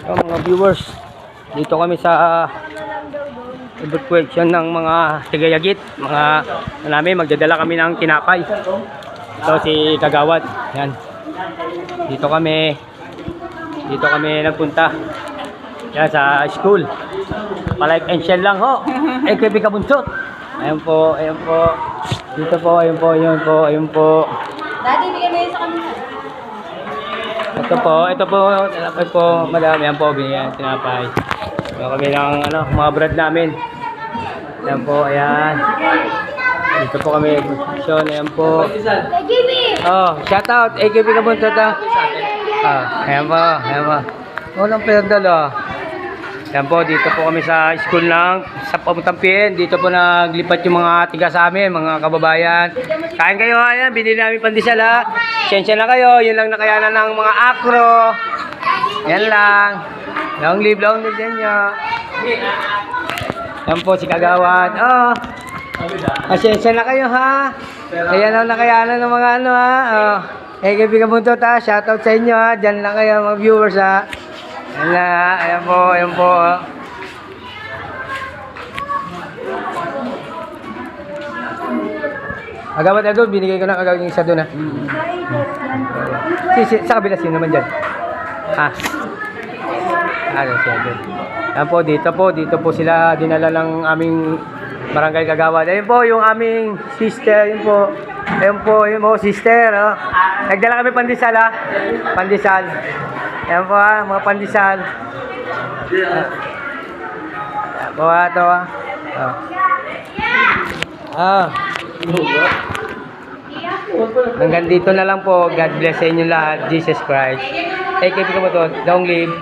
So, mga viewers, dito kami sa evacuation ng mga Tigayagit. Mga namin, magdadala kami ng tinapay. Ito si Kagawad. Yan. Dito kami nagpunta. Yan sa school. Palike and share lang ho. AKP Kabunsot. Ayun po, ayun po. Dito po, ayun po, ayun po, ayun po. Daddy, bigyan mo yun sa kanila. Ito po, tinapay po, madami. Yan po, binigyan, tinapay. Ito kami ng, mga brad namin. Yan po, ayan. Dito po kami, action, ayan po. Oh, shout out, AKP Kabunsot ha. Ayan po, ayan po. Walang perdalo. Yan po, dito po kami sa school lang, sa Pamutampiin. Dito po naglipat yung mga tiga sa amin, mga kababayan. Kain kayo, ayan, binili namin pandesal ha. Sensya na kayo, yun lang nakayanan ng mga akro. Yan lang. Long live din nyo. Yan po si Kagawad. Oh, sensya na kayo ha. Ayan lang nakayanan ng mga ha. Oh, AKP Kabunsot ha, shoutout sa inyo ha. Diyan lang kayo mga viewers ha. Ayan na, ayan po, ayan po. Kagawad na doon, binigay ko na kagawad yung isa doon ha. Sa kabila, sino naman dyan? Ha? Siya doon. Ayan po, dito po sila dinala ng aming barangay Kagawad. Ayan po, yung aming sister, yun po. Ayan po, sister. Oh. Nagdala kami pandesal ha. Pandesal. Ayan po ha, mga pandesal. Ayan po ha, ito ha. Hanggang dito na lang po. God bless sa inyo lahat. Jesus Christ. AKP Kabunsot. Long live.